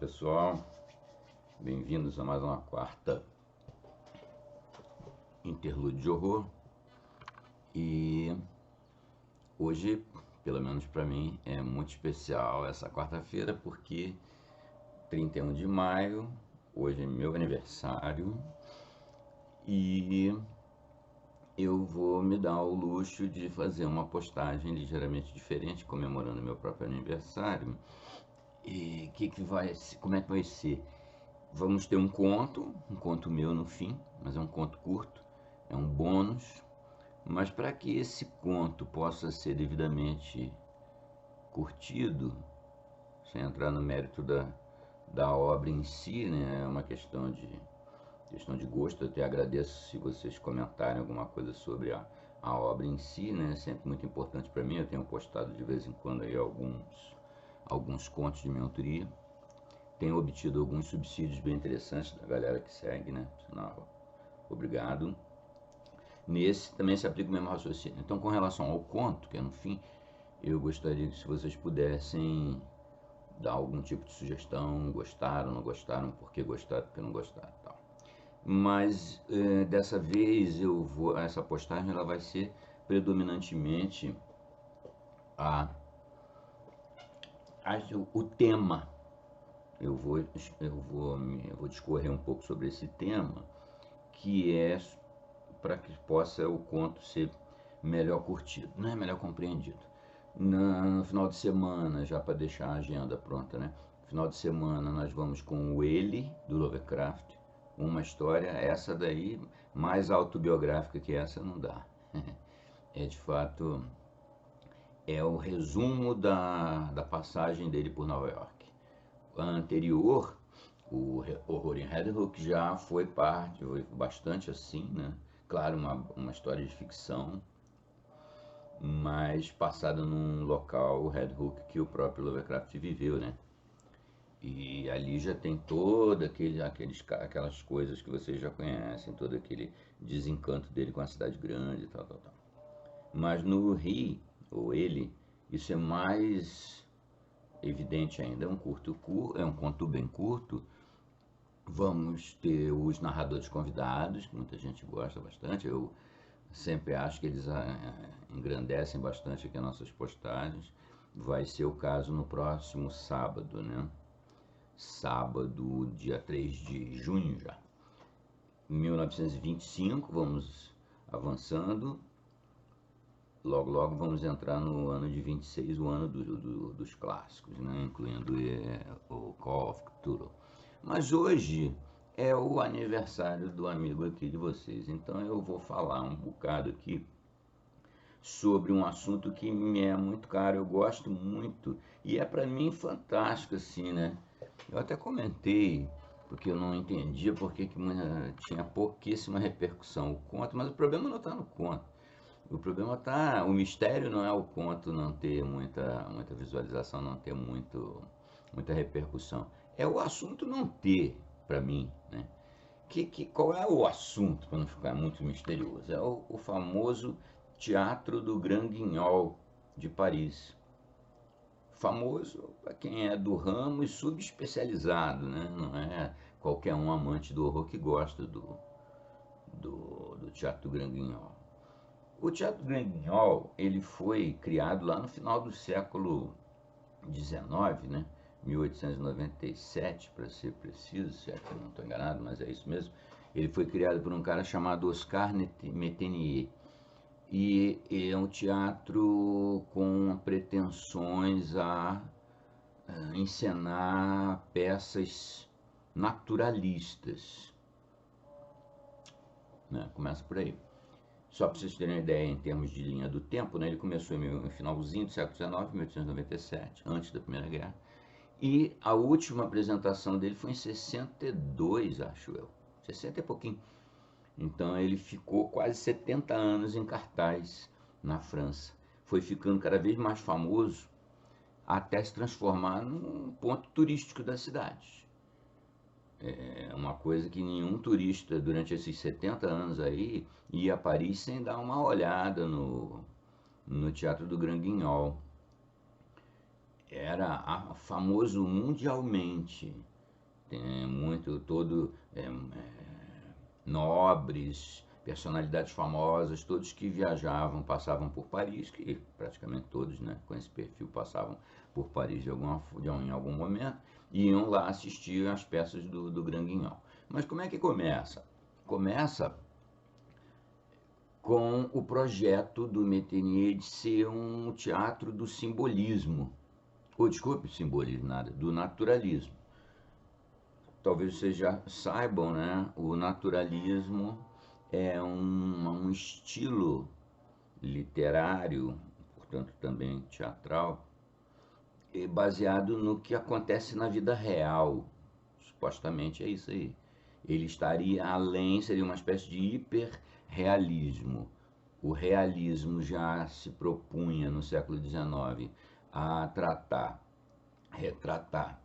pessoal, bem-vindos a mais uma quarta interlúdio de horror. E hoje, pelo menos para mim, é muito especial essa quarta-feira porque 31 de maio, hoje é meu aniversário e eu vou me dar o luxo de fazer uma postagem ligeiramente diferente comemorando meu próprio aniversário. E como é que vai ser? Vamos ter um conto meu no fim, mas é um conto curto, é um bônus. Mas para que esse conto possa ser devidamente curtido, sem entrar no mérito da obra em si, né? É uma questão de gosto. Eu até agradeço se vocês comentarem alguma coisa sobre a obra em si, né? É sempre muito importante para mim. Eu tenho postado de vez em quando aí alguns contos de minha autoria. Tenho obtido alguns subsídios bem interessantes da galera que segue, né? Sinal, obrigado. Nesse também se aplica o mesmo raciocínio. Então, com relação ao conto, que é no fim, eu gostaria que se vocês pudessem dar algum tipo de sugestão, gostaram, não gostaram, por que gostaram, por que não gostaram, tal. Mas dessa vez essa postagem ela vai ser predominantemente o tema. Eu vou discorrer um pouco sobre esse tema, que é para que possa o conto ser melhor curtido, não é melhor compreendido. No final de semana, já para deixar a agenda pronta, né? No final de semana nós vamos com o Ele, do Lovecraft, uma história, essa daí, mais autobiográfica que essa não dá. É de fato, é o resumo da passagem dele por Nova York. A anterior, o Horror em Red Hook, já foi bastante assim, né? Claro, uma história de ficção, mas passada num local, o Red Hook, que o próprio Lovecraft viveu, né? E ali já tem todo aquelas coisas que vocês já conhecem, todo aquele desencanto dele com a cidade grande e tal. Mas no He, ou Ele, isso é mais evidente ainda. É um conto bem curto. Vamos ter os narradores convidados, que muita gente gosta bastante. Eu sempre acho que eles engrandecem bastante aqui as nossas postagens. Vai ser o caso no próximo sábado, né? Sábado, dia 3 de junho já. 1925, vamos avançando. Logo, logo vamos entrar no ano de 26, o ano dos clássicos, né? Incluindo o Call of Cthulhu. Mas hoje é o aniversário do amigo aqui de vocês, então eu vou falar um bocado aqui sobre um assunto que me é muito caro, eu gosto muito e é para mim fantástico assim, né? Eu até comentei, porque eu não entendia porque que tinha pouquíssima repercussão o conto, mas o problema não está no conto. O problema está, o mistério não é o conto não ter muita visualização, não ter muita repercussão. É o assunto não ter, para mim, né? Qual é o assunto, para não ficar muito misterioso? É o famoso Teatro do Grand Guignol de Paris. Famoso para quem é do ramo e subespecializado, né? Não é qualquer um amante do horror que gosta do Teatro do Grand Guignol. O Teatro do Grand Guignol, ele foi criado lá no final do século XIX, né? 1897, para ser preciso, se é que eu não estou enganado, mas é isso mesmo. Ele foi criado por um cara chamado Oscar Métainier. E é um teatro com pretensões a encenar peças naturalistas, né? Começa por aí. Só para vocês terem uma ideia em termos de linha do tempo, né? Ele começou no finalzinho do século XIX, 1897, antes da Primeira Guerra. E a última apresentação dele foi em 62, acho eu. 60 e pouquinho. Então ele ficou quase 70 anos em cartaz na França. Foi ficando cada vez mais famoso até se transformar num ponto turístico da cidade. É uma coisa que nenhum turista durante esses 70 anos aí ia a Paris sem dar uma olhada no Teatro do Grand Guignol. era famoso mundialmente. Tem muito, nobres, personalidades famosas, todos que viajavam, passavam por Paris, que praticamente todos, né, com esse perfil passavam por Paris em algum momento, e iam lá assistir às peças do Grand Guignol. Mas como é que começa? Começa com o projeto do Métainier de ser um teatro do simbolismo, ou desculpe, simbolismo nada, do naturalismo. Talvez vocês já saibam, né? O naturalismo é um estilo literário, portanto também teatral, baseado no que acontece na vida real. Supostamente é isso aí. Ele estaria além, seria uma espécie de hiperrealismo. O realismo já se propunha no século XIX a retratar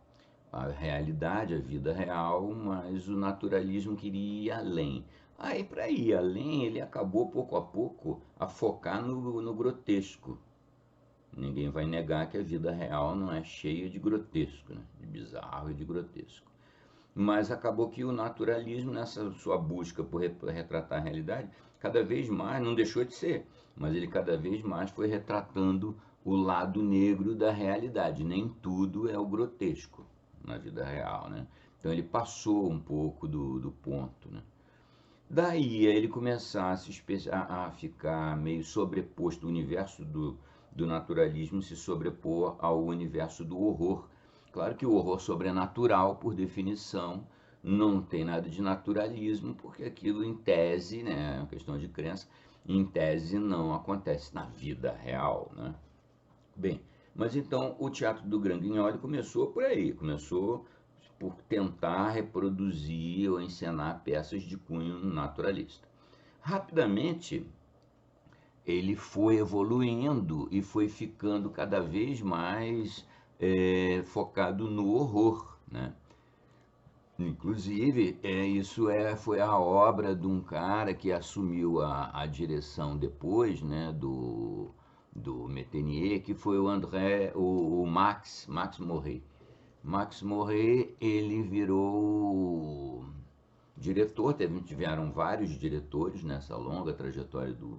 a realidade, a vida real, mas o naturalismo queria ir além. Aí, para ir além, ele acabou pouco a pouco a focar no grotesco. Ninguém vai negar que a vida real não é cheia de grotesco, né? De bizarro e de grotesco. Mas acabou que o naturalismo, nessa sua busca por retratar a realidade, cada vez mais, não deixou de ser, mas ele cada vez mais foi retratando o lado negro da realidade. Nem tudo é o grotesco na vida real, né? Então ele passou um pouco do ponto, né? Daí ele começar a ficar meio sobreposto, o universo do naturalismo se sobrepor ao universo do horror. Claro que o horror sobrenatural, por definição, não tem nada de naturalismo, porque aquilo em tese, né, é uma questão de crença, em tese não acontece na vida real, né? Bem, mas então o teatro do Grand Guignol começou por aí, começou por tentar reproduzir ou encenar peças de cunho naturalista. Rapidamente, ele foi evoluindo e foi ficando cada vez mais focado no horror, né? Inclusive, foi a obra de um cara que assumiu a direção depois, né, do Métainier, que foi o André, o Max Morret. Max Morret, ele virou diretor, tiveram vários diretores nessa longa trajetória do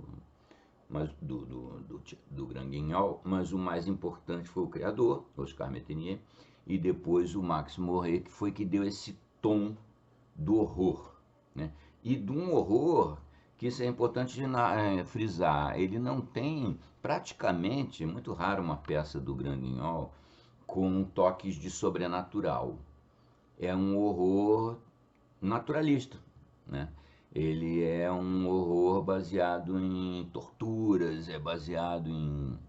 Grand Guignol, mas o mais importante foi o criador, Oscar Métainier, e depois o Max Morret, que foi que deu esse tom do horror, né? E de um horror que isso é importante frisar, ele não tem praticamente, muito raro uma peça do Grand Guignol com toques de sobrenatural. É um horror naturalista, né? Ele é um horror baseado em torturas, é baseado em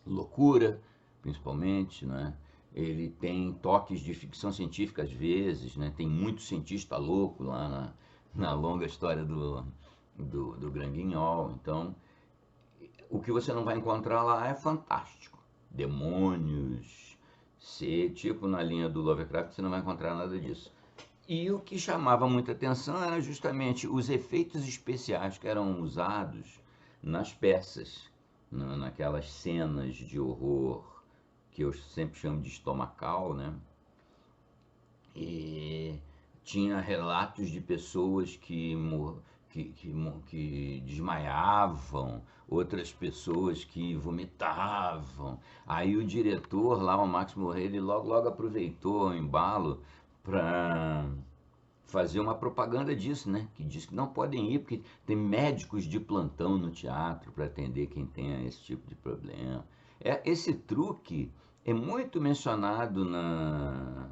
loucura, principalmente, né? Ele tem toques de ficção científica às vezes, né? Tem muito cientista louco lá na longa história do Grand Guignol. Então, o que você não vai encontrar lá é fantástico. Demônios, ser tipo na linha do Lovecraft, você não vai encontrar nada disso. E o que chamava muita atenção era justamente os efeitos especiais que eram usados nas peças, naquelas cenas de horror que eu sempre chamo de estomacal, né? E tinha relatos de pessoas que desmaiavam, outras pessoas que vomitavam. Aí o diretor lá, o Max Morret, ele logo aproveitou o embalo para fazer uma propaganda disso, né? Que diz que não podem ir porque tem médicos de plantão no teatro para atender quem tem esse tipo de problema. Esse truque é muito mencionado nas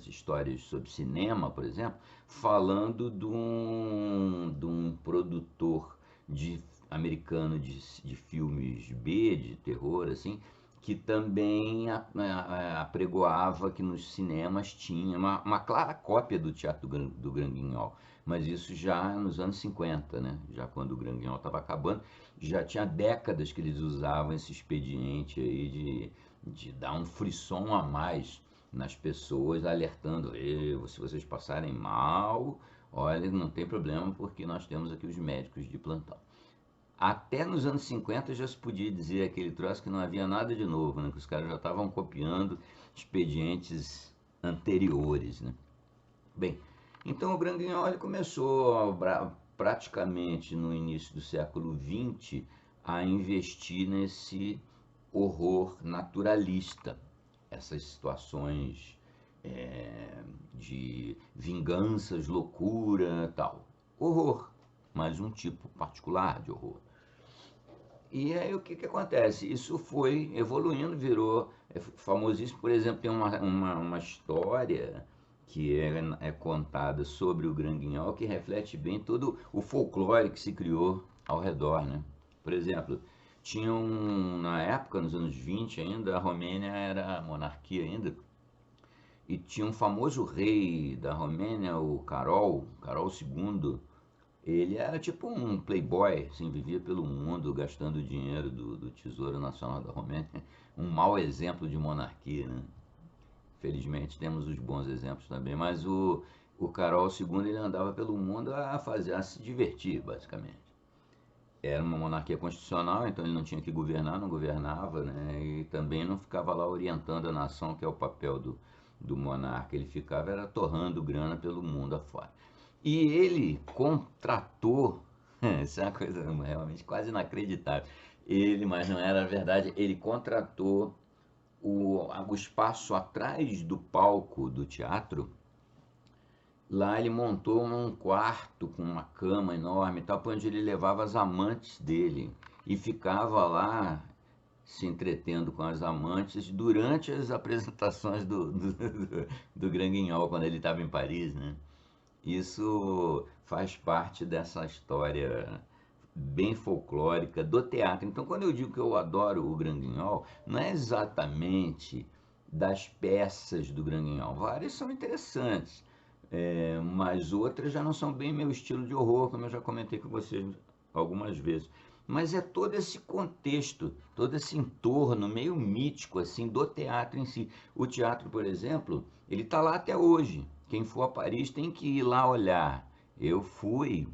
histórias sobre cinema, por exemplo, falando de um produtor americano de filmes B, de terror, assim, que também apregoava que nos cinemas tinha uma clara cópia do teatro do Grand Guignol, mas isso já nos anos 50, né? Já quando o Grand Guignol estava acabando, já tinha décadas que eles usavam esse expediente aí de dar um frisson a mais nas pessoas, alertando, se vocês passarem mal, olha, não tem problema porque nós temos aqui os médicos de plantão. Até nos anos 50 já se podia dizer aquele troço que não havia nada de novo, né? Que os caras já estavam copiando expedientes anteriores, né? Bem, então o Grand Guignol ele começou praticamente no início do século XX a investir nesse horror naturalista, essas situações de vinganças, loucura, tal. Horror, mas um tipo particular de horror. E aí o que acontece? Isso foi evoluindo, virou famosíssimo. Por exemplo, tem uma história que é contada sobre o Grand Guignol que reflete bem todo o folclore que se criou ao redor, né? Por exemplo, na época, nos anos 20 ainda, a Romênia era monarquia ainda, e tinha um famoso rei da Romênia, o Carol II. Ele era tipo um playboy, assim, vivia pelo mundo gastando dinheiro do Tesouro Nacional da Romênia. Um mau exemplo de monarquia, né? Felizmente temos os bons exemplos também, mas o Carol II ele andava pelo mundo a se divertir, basicamente. Era uma monarquia constitucional, então ele não tinha que governar, não governava, né? E também não ficava lá orientando a nação, que é o papel do monarca. Ele ficava era torrando grana pelo mundo afora. E ele contratou, isso é uma coisa realmente quase inacreditável. Mas não era verdade, ele contratou o espaço atrás do palco do teatro. Lá ele montou um quarto com uma cama enorme, tal, para onde ele levava as amantes dele e ficava lá se entretendo com as amantes durante as apresentações do Grand Guignol, quando ele estava em Paris, né? Isso faz parte dessa história bem folclórica do teatro. Então, quando eu digo que eu adoro o Grand Guignol, não é exatamente das peças do Grand Guignol. Várias são interessantes, mas outras já não são bem meu estilo de horror, como eu já comentei com vocês algumas vezes. Mas é todo esse contexto, todo esse entorno meio mítico assim do teatro em si. O teatro, por exemplo, ele está lá até hoje. Quem for a Paris tem que ir lá olhar. Eu fui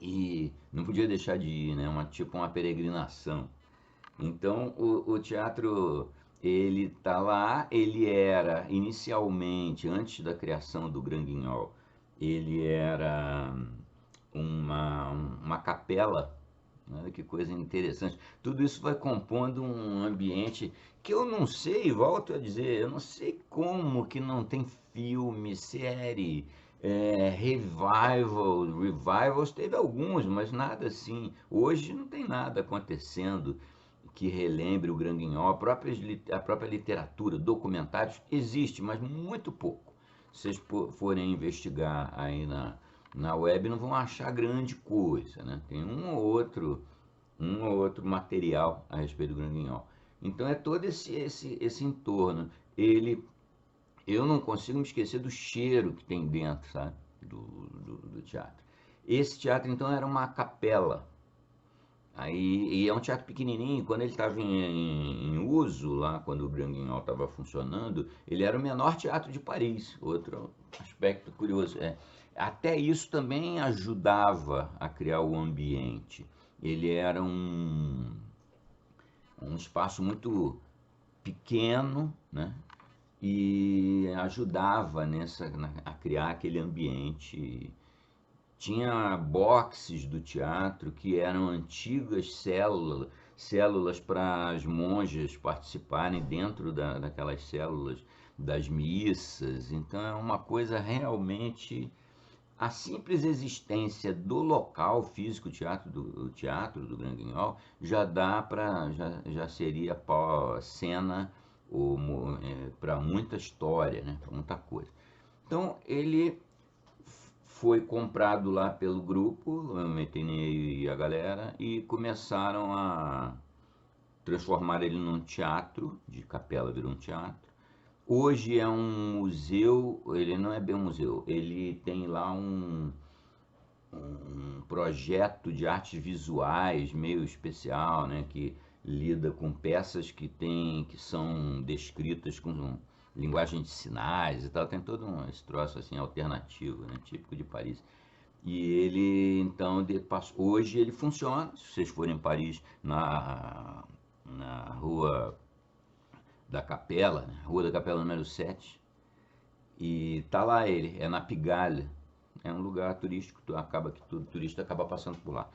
e não podia deixar de ir, né? Tipo uma peregrinação. Então o teatro ele tá lá, ele era inicialmente, antes da criação do Grand Guignol, ele era uma capela, né? Que coisa interessante. Tudo isso vai compondo um ambiente que eu não sei, volto a dizer, eu não sei como que não tem filme, série, revivals teve alguns, mas nada assim. Hoje não tem nada acontecendo que relembre o Grand Guignol. A própria literatura, documentários, existe, mas muito pouco. Se vocês forem investigar aí na web, não vão achar grande coisa, né? Tem um ou outro material a respeito do Grand Guignol. Então é todo esse entorno. Eu não consigo me esquecer do cheiro que tem dentro, sabe? Do teatro. Esse teatro, então, era uma capela. Aí, e é um teatro pequenininho. Quando ele estava em uso, lá, quando o Grand Guignol estava funcionando, ele era o menor teatro de Paris. Outro aspecto curioso. Até isso também ajudava a criar o ambiente. Ele era um espaço muito pequeno, né? E ajudava a criar aquele ambiente. Tinha boxes do teatro que eram antigas células para as monjas participarem dentro daquelas células das missas. Então é uma coisa realmente. A simples existência do local físico teatro do Grand Guignol já seria cena para muita história, né? Para muita coisa. Então ele foi comprado lá pelo grupo, o Metenei e a galera, e começaram a transformar ele num teatro, de capela virou um teatro. Hoje é um museu, ele não é bem um museu, ele tem lá um projeto de artes visuais meio especial, né, que lida com peças que são descritas com linguagem de sinais e tal, tem todo esse troço assim alternativo, né, típico de Paris. E ele, então, hoje ele funciona. Se vocês forem em Paris, na Rua da Capela, né? Rua da Capela número 7, e tá lá ele, é na Pigalle. É um lugar turístico, acaba que todo turista acaba passando por lá.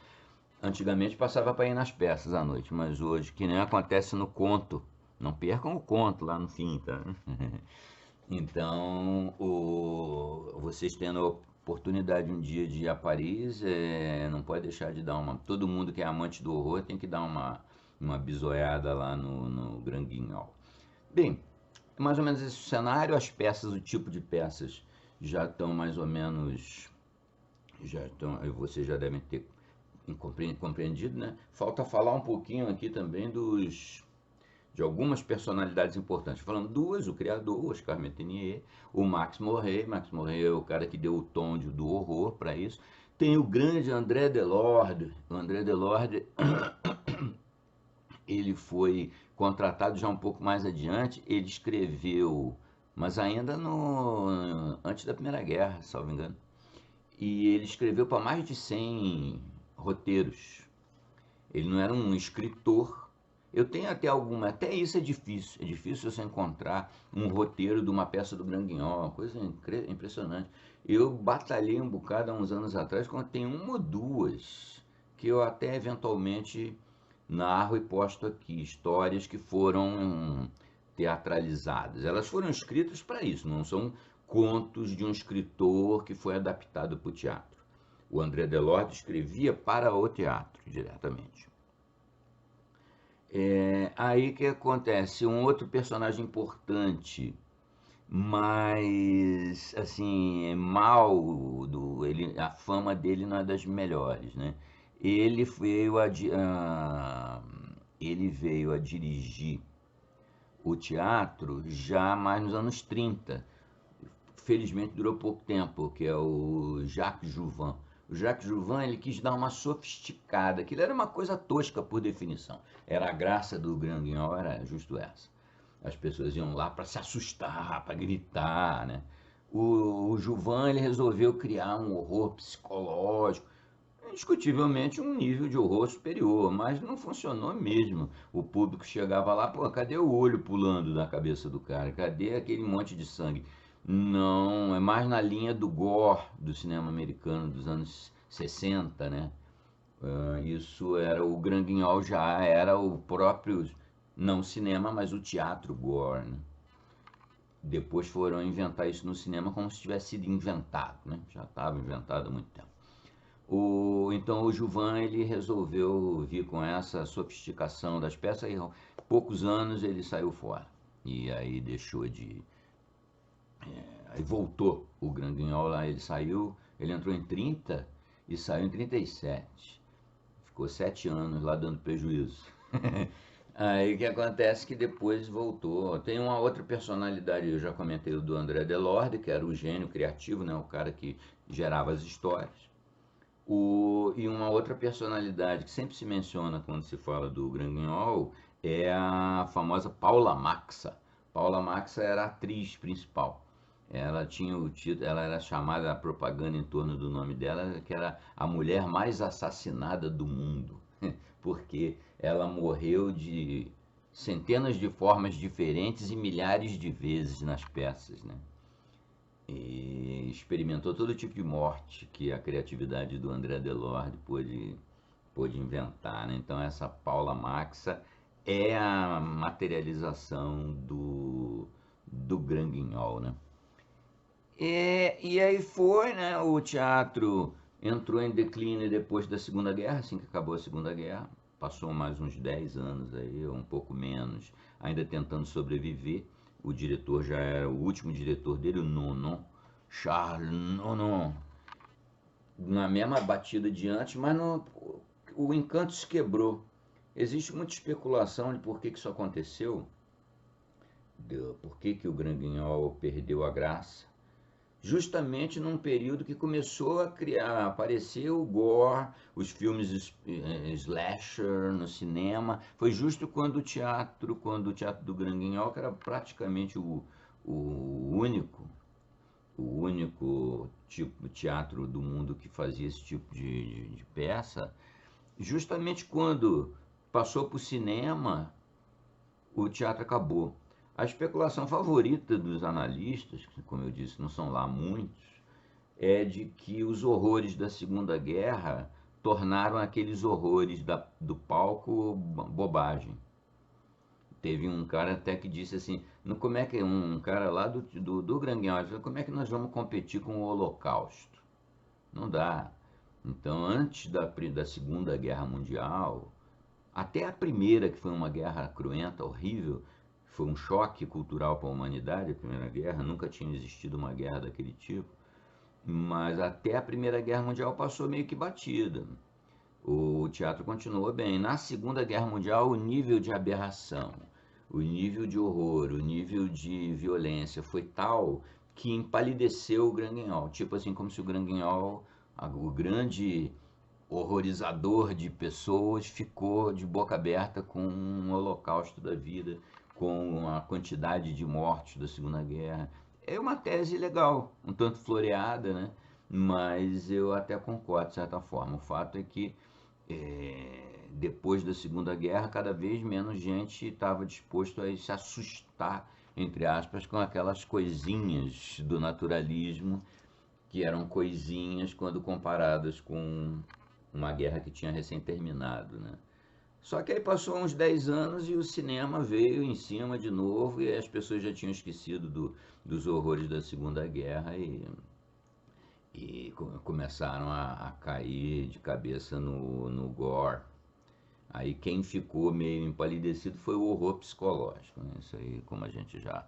Antigamente passava para ir nas peças à noite, mas hoje, que nem acontece no conto, não percam o conto lá no fim, tá? Então, vocês tendo a oportunidade um dia de ir a Paris, não pode deixar de dar uma. Todo mundo que é amante do horror tem que dar uma bisoiada lá no Grand Guignol. Bem, é mais ou menos esse cenário. As peças, o tipo de peças já estão mais ou menos. Vocês já devem ter compreendido, né? Falta falar um pouquinho aqui também de algumas personalidades importantes. Falando duas: o criador, o Oscar Metenier, o Max Morret. Max Morret é o cara que deu o tom do horror para isso. Tem o grande André Delorde. O André Delorde, ele foi contratado já um pouco mais adiante. Ele escreveu, mas ainda antes da Primeira Guerra, salvo engano. E ele escreveu para mais de 100 roteiros. Ele não era um escritor. Eu tenho até isso é difícil. É difícil você encontrar um roteiro de uma peça do Grand Guignol, uma coisa impressionante. Eu batalhei um bocado há uns anos atrás, quando tem uma ou duas que eu até eventualmente narro e posto aqui, histórias que foram teatralizadas. Elas foram escritas para isso, não são contos de um escritor que foi adaptado para o teatro. O André Delorde escrevia para o teatro diretamente. Aí que acontece, um outro personagem importante, mas assim, a fama dele não é das melhores, né? Ele veio ele veio a dirigir o teatro já mais nos anos 30. Felizmente durou pouco tempo, que é o Jacques Jouvin. O Jacques Jouvin, ele quis dar uma sofisticada, que ele era uma coisa tosca por definição. Era a graça do Grand Guignol, era justo essa. As pessoas iam lá para se assustar, para gritar, né? O Jouvin, ele resolveu criar um horror psicológico, indiscutivelmente um nível de horror superior, mas não funcionou mesmo. O público chegava lá, pô, cadê o olho pulando da cabeça do cara? Cadê aquele monte de sangue? Não, é mais na linha do gore do cinema americano dos anos 60, né? Isso era o Grand Guignol, já era o próprio, não cinema, mas o teatro gore, né? Depois foram inventar isso no cinema como se tivesse sido inventado, né? Já estava inventado há muito tempo. Então o Juvan, ele resolveu vir com essa sofisticação das peças e poucos anos ele saiu fora. E aí deixou de... Aí voltou o Grand Guignol lá, ele entrou em 30 e saiu em 37. Ficou 7 anos lá dando prejuízo. Aí o que acontece que depois voltou. Tem uma outra personalidade, eu já comentei do André Delorde, que era o gênio criativo, né? O cara que gerava as histórias. E uma outra personalidade que sempre se menciona quando se fala do Grand Guignol é a famosa Paula Maxa. Paula Maxa era a atriz principal. Ela tinha o título, ela era chamada, a propaganda em torno do nome dela, que era a mulher mais assassinada do mundo, porque ela morreu de centenas de formas diferentes e milhares de vezes nas peças, né? E experimentou todo tipo de morte que a criatividade do André Delorde pôde inventar, né? Então essa Paula Maxa é a materialização do Grand Guignol, né? E aí foi, né? O teatro entrou em declínio depois da Segunda Guerra, assim que acabou a Segunda Guerra. Passou mais uns 10 anos aí, um pouco menos, ainda tentando sobreviver. O diretor já era o último diretor dele, o Nonon, Charles Nonon, na mesma batida de antes, mas o encanto se quebrou. Existe muita especulação de por que isso aconteceu, por que o Grand Guignol perdeu a graça. Justamente num período que começou a aparecer o gore, os filmes slasher no cinema. Foi justo quando o teatro do Grand Guignol, que era praticamente o único o único tipo de teatro do mundo que fazia esse tipo de peça, justamente quando passou para o cinema, o teatro acabou. A especulação favorita dos analistas, que, como eu disse, não são lá muitos, é de que os horrores da Segunda Guerra tornaram aqueles horrores do palco bobagem. Teve um cara até que disse assim, como é que um cara lá do Grangueão, como é que nós vamos competir com o Holocausto? Não dá. Então, antes da Segunda Guerra Mundial, até a primeira, que foi uma guerra cruenta, horrível, foi um choque cultural para a humanidade, a Primeira Guerra, nunca tinha existido uma guerra daquele tipo, mas até a Primeira Guerra Mundial passou meio que batida. O teatro continuou bem. Na Segunda Guerra Mundial, o nível de aberração, o nível de horror, o nível de violência foi tal que empalideceu o Grand Guignol. Tipo assim, como se o Grand Guignol, o grande horrorizador de pessoas, ficou de boca aberta com um holocausto da vida, com a quantidade de mortes da Segunda Guerra. É uma tese legal, um tanto floreada, né? Mas eu até concordo de certa forma. O fato é que depois da Segunda Guerra, cada vez menos gente estava disposto a se assustar, entre aspas, com aquelas coisinhas do naturalismo, que eram coisinhas quando comparadas com uma guerra que tinha recém terminado, né? Só que aí passou uns 10 anos e o cinema veio em cima de novo e as pessoas já tinham esquecido dos horrores da Segunda Guerra e começaram a cair de cabeça no gore. Aí quem ficou meio empalidecido foi o horror psicológico, né? Isso aí, como a gente já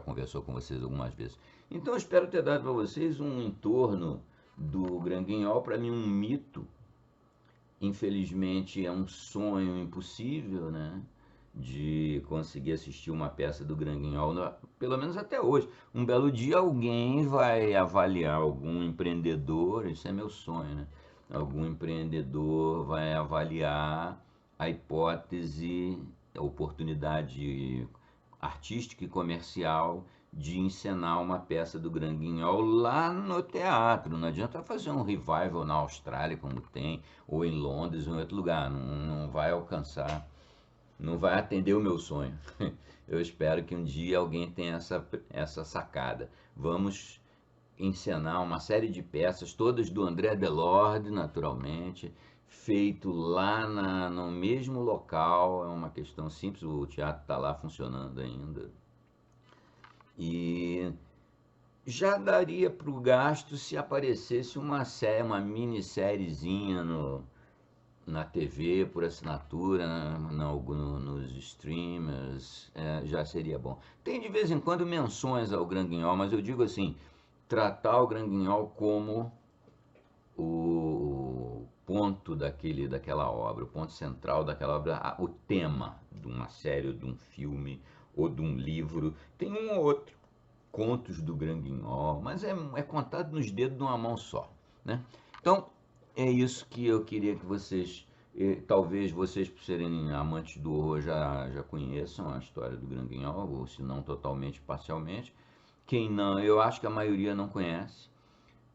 conversou com vocês algumas vezes. Então eu espero ter dado para vocês um entorno do Grand Guignol, para mim um mito. Infelizmente é um sonho impossível, né? De conseguir assistir uma peça do Grand Guignol, pelo menos até hoje. Um belo dia alguém vai avaliar, algum empreendedor, isso é meu sonho, né? Algum empreendedor vai avaliar a hipótese, a oportunidade artística e comercial de encenar uma peça do Grand Guignol lá no teatro. Não adianta fazer um revival na Austrália, como tem, ou em Londres, ou em outro lugar. Não vai alcançar, não vai atender o meu sonho. Eu espero que um dia alguém tenha essa sacada. Vamos encenar uma série de peças, todas do André Delorde, naturalmente, feito lá no mesmo local. É uma questão simples, o teatro está lá funcionando ainda. E já daria para o gasto se aparecesse uma série, uma minissériezinha na TV por assinatura, nos streamers, já seria bom. Tem de vez em quando menções ao Grand Guignol, mas eu digo assim, tratar o Grand Guignol como o ponto daquela obra, o ponto central daquela obra, o tema de uma série, de um filme ou de um livro. Tem um ou outro contos do Grand Guignol, mas é contado nos dedos de uma mão só, né? Então, é isso que eu queria que vocês, talvez vocês, por serem amantes do horror, já conheçam a história do Grand Guignol, ou se não totalmente, parcialmente. Quem não, eu acho que a maioria não conhece.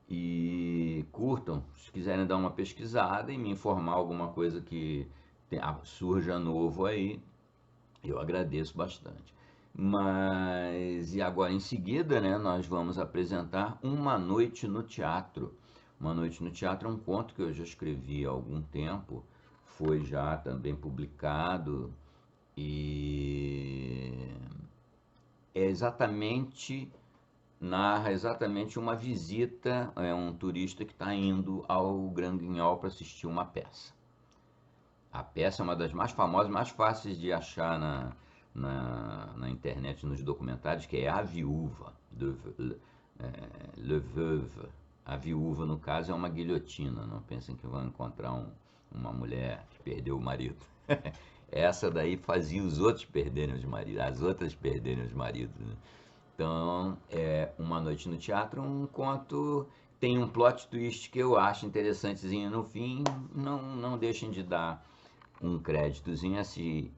E curtam, se quiserem dar uma pesquisada e me informar alguma coisa que surja novo aí, eu agradeço bastante. Mas, e agora em seguida, né, nós vamos apresentar Uma Noite no Teatro. Uma Noite no Teatro é um conto que eu já escrevi há algum tempo, foi já também publicado e é exatamente, narra exatamente uma visita, é um turista que está indo ao Grand Guignol para assistir uma peça. A peça é uma das mais famosas, mais fáceis de achar na internet, nos documentários, que é A Viúva, Le Veuve. A viúva, no caso, é uma guilhotina, não pensem que vão encontrar uma mulher que perdeu o marido. Essa daí fazia os outros perderem os maridos, as outras perderem os maridos, né? Então, Uma Noite no Teatro, um conto, tem um plot twist que eu acho interessantezinho no fim, não deixem de dar um créditozinho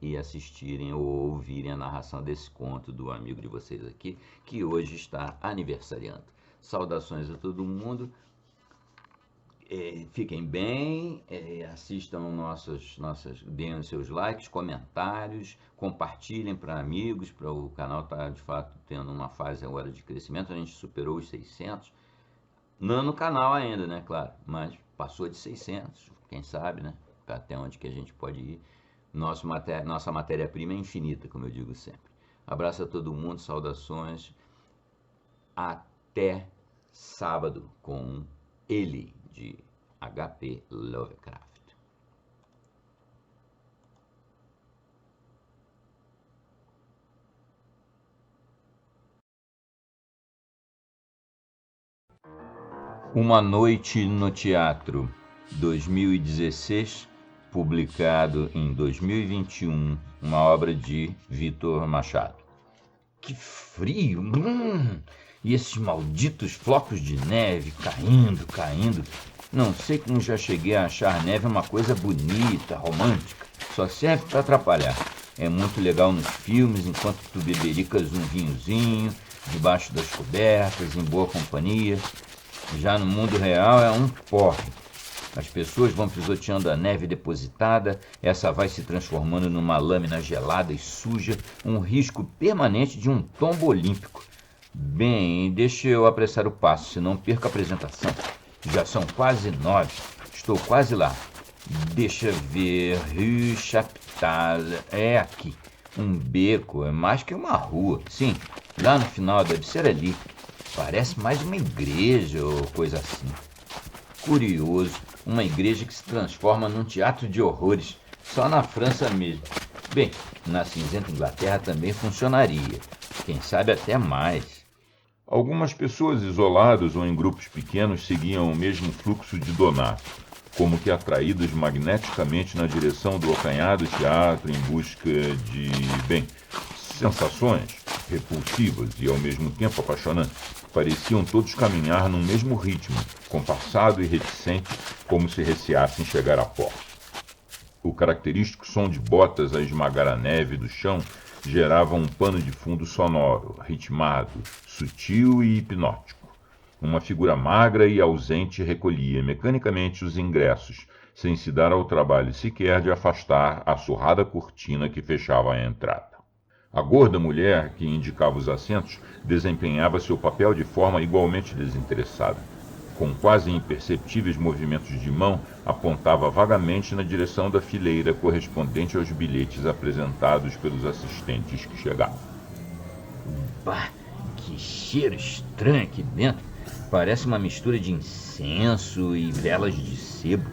e assistirem ou ouvirem a narração desse conto do amigo de vocês aqui, que hoje está aniversariando. Saudações a todo mundo. Fiquem bem, assistam deem os seus likes, comentários, compartilhem para amigos, para o canal estar de fato tendo uma fase agora de crescimento. A gente superou os 600, não no canal ainda, né, claro, mas passou de 600, quem sabe, né, até onde que a gente pode ir. Nossa matéria-prima é infinita, como eu digo sempre. Abraço a todo mundo, saudações, até sábado com ele, de H.P. Lovecraft. Uma Noite no Teatro, 2016, publicado em 2021, uma obra de Vitor Machado. Que frio! E esses malditos flocos de neve caindo. Não sei como já cheguei a achar neve uma coisa bonita, romântica. Só serve para atrapalhar. É muito legal nos filmes, enquanto tu bebericas um vinhozinho, debaixo das cobertas, em boa companhia. Já no mundo real é um porre. As pessoas vão pisoteando a neve depositada, essa vai se transformando numa lâmina gelada e suja, um risco permanente de um tombo olímpico. Bem, deixa eu apressar o passo, senão perco a apresentação. Já são quase 9, estou quase lá. Deixa ver, Rue Chaptal, é aqui. Um beco, é mais que uma rua. Sim, lá no final deve ser ali. Parece mais uma igreja ou coisa assim. Curioso, uma igreja que se transforma num teatro de horrores, só na França mesmo. Bem, na cinzenta Inglaterra também funcionaria, quem sabe até mais. Algumas pessoas isoladas ou em grupos pequenos seguiam o mesmo fluxo de Donato, como que atraídas magneticamente na direção do acanhado teatro em busca de, sensações repulsivas e ao mesmo tempo apaixonantes. Pareciam todos caminhar num mesmo ritmo, compassado e reticente, como se receassem chegar à porta. O característico som de botas a esmagar a neve do chão gerava um pano de fundo sonoro, ritmado, sutil e hipnótico. Uma figura magra e ausente recolhia mecanicamente os ingressos, sem se dar ao trabalho sequer de afastar a surrada cortina que fechava a entrada. A gorda mulher, que indicava os assentos, desempenhava seu papel de forma igualmente desinteressada. Com quase imperceptíveis movimentos de mão, apontava vagamente na direção da fileira correspondente aos bilhetes apresentados pelos assistentes que chegavam. Bah, que cheiro estranho aqui dentro. Parece uma mistura de incenso e velas de sebo.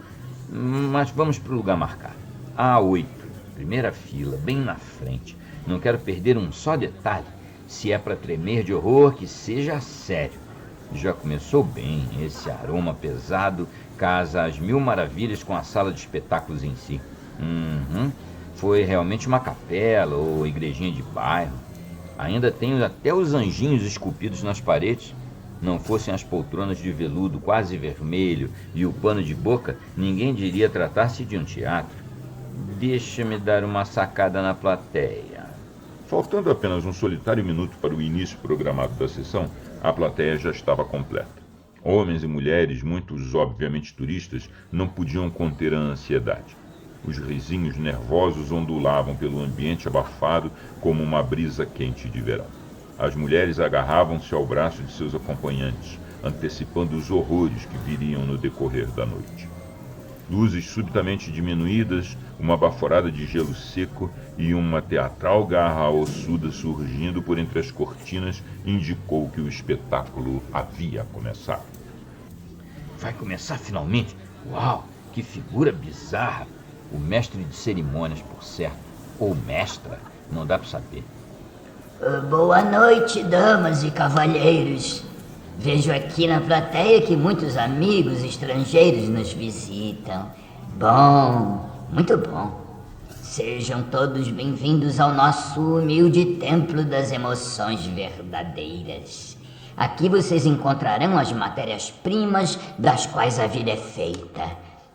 Mas vamos para o lugar marcado. A8, primeira fila, bem na frente. Não quero perder um só detalhe. Se é para tremer de horror, que seja sério. Já começou bem, esse aroma pesado casa às mil maravilhas com a sala de espetáculos em si. Foi realmente uma capela ou igrejinha de bairro. Ainda tenho até os anjinhos esculpidos nas paredes. Não fossem as poltronas de veludo quase vermelho e o pano de boca, ninguém diria tratar-se de um teatro. Deixa-me dar uma sacada na plateia. Faltando apenas um solitário minuto para o início programado da sessão, a plateia já estava completa. Homens e mulheres, muitos obviamente turistas, não podiam conter a ansiedade. Os risinhos nervosos ondulavam pelo ambiente abafado como uma brisa quente de verão. As mulheres agarravam-se ao braço de seus acompanhantes, antecipando os horrores que viriam no decorrer da noite. Luzes subitamente diminuídas, uma baforada de gelo seco e uma teatral garra ossuda surgindo por entre as cortinas indicou que o espetáculo havia começado. Vai começar finalmente? Uau, que figura bizarra! O mestre de cerimônias, por certo, ou mestra, não dá para saber. Boa noite, damas e cavalheiros. Vejo aqui na plateia que muitos amigos estrangeiros nos visitam. Bom, muito bom. Sejam todos bem-vindos ao nosso humilde templo das emoções verdadeiras. Aqui vocês encontrarão as matérias-primas das quais a vida é feita.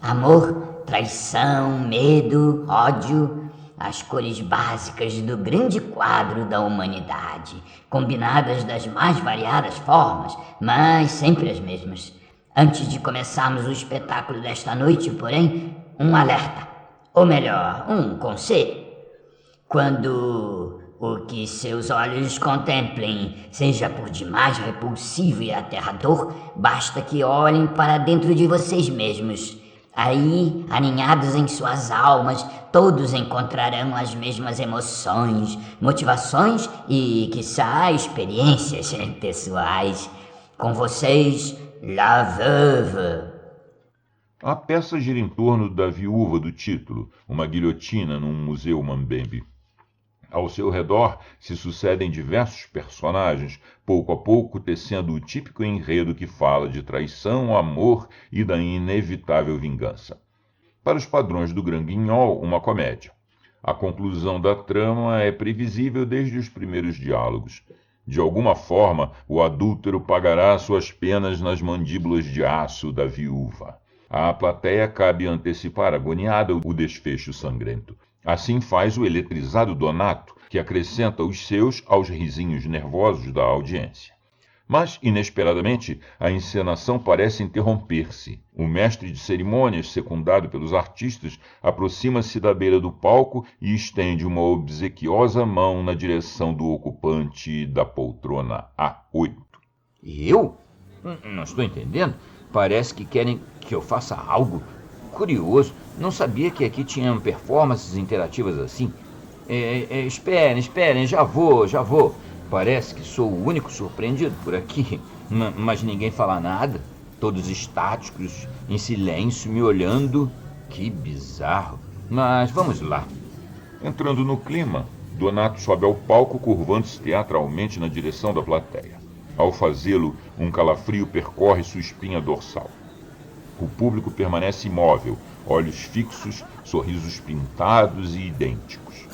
Amor, traição, medo, ódio. as cores básicas do grande quadro da humanidade, combinadas das mais variadas formas, mas sempre as mesmas. Antes de começarmos o espetáculo desta noite, porém, um alerta, ou melhor, um conselho. Quando o que seus olhos contemplem seja por demais repulsivo e aterrador, basta que olhem para dentro de vocês mesmos. Aí, aninhados em suas almas, todos encontrarão as mesmas emoções, motivações e, quiçá, experiências pessoais. Com vocês, La Veuve. A peça gira em torno da viúva do título, uma guilhotina num museu mambembe. Ao seu redor se sucedem diversos personagens, pouco a pouco tecendo o típico enredo que fala de traição, amor e da inevitável vingança. Para os padrões do Grand Guignol, uma comédia. A conclusão da trama é previsível desde os primeiros diálogos. De alguma forma, o adúltero pagará suas penas nas mandíbulas de aço da viúva. À plateia cabe antecipar agoniada o desfecho sangrento. Assim faz o eletrizado Donato, que acrescenta os seus aos risinhos nervosos da audiência. Mas, inesperadamente, a encenação parece interromper-se. O mestre de cerimônias, secundado pelos artistas, aproxima-se da beira do palco e estende uma obsequiosa mão na direção do ocupante da poltrona A8. Eu? Não estou entendendo. Parece que querem que eu faça algo curioso. Não sabia que aqui tinham performances interativas assim. Esperem, já vou. Parece que sou o único surpreendido por aqui, mas ninguém fala nada. Todos estáticos, em silêncio, me olhando. Que bizarro. Mas vamos lá. Entrando no clima, Donato sobe ao palco, curvando-se teatralmente na direção da plateia. Ao fazê-lo, um calafrio percorre sua espinha dorsal. O público permanece imóvel, olhos fixos, sorrisos pintados e idênticos.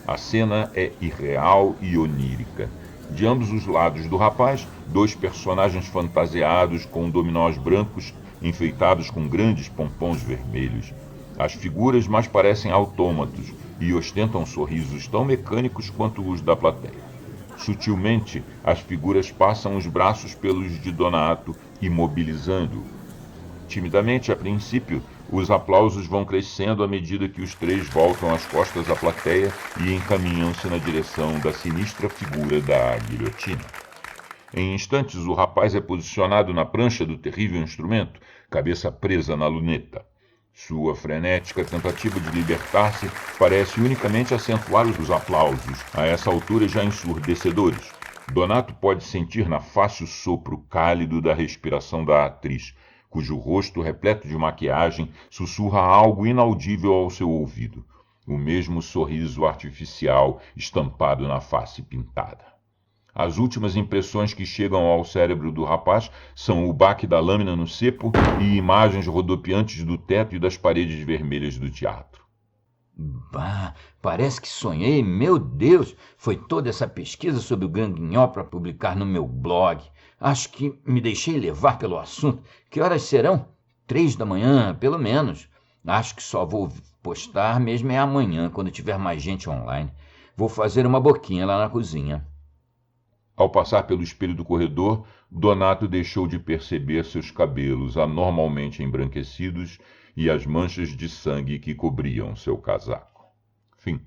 A cena é irreal e onírica. De ambos os lados do rapaz, dois personagens fantasiados com dominós brancos enfeitados com grandes pompons vermelhos. As figuras mais parecem autômatos e ostentam sorrisos tão mecânicos quanto os da plateia. Sutilmente, as figuras passam os braços pelos de Donato, imobilizando-o. Timidamente, a princípio, os aplausos vão crescendo à medida que os três voltam as costas à plateia e encaminham-se na direção da sinistra figura da guilhotina. Em instantes, o rapaz é posicionado na prancha do terrível instrumento, cabeça presa na luneta. Sua frenética tentativa de libertar-se parece unicamente acentuar os aplausos, a essa altura já ensurdecedores. Donato pode sentir na face o sopro cálido da respiração da atriz, cujo rosto, repleto de maquiagem, sussurra algo inaudível ao seu ouvido. O mesmo sorriso artificial estampado na face pintada. As últimas impressões que chegam ao cérebro do rapaz são o baque da lâmina no cepo e imagens rodopiantes do teto e das paredes vermelhas do teatro. Bah, parece que sonhei. Meu Deus, foi toda essa pesquisa sobre o Grand Guignol para publicar no meu blog. Acho que me deixei levar pelo assunto. Que horas serão? 3 da manhã, pelo menos. Acho que só vou postar mesmo amanhã, quando tiver mais gente online. Vou fazer uma boquinha lá na cozinha. Ao passar pelo espelho do corredor, Donato deixou de perceber seus cabelos anormalmente embranquecidos e as manchas de sangue que cobriam seu casaco. Fim.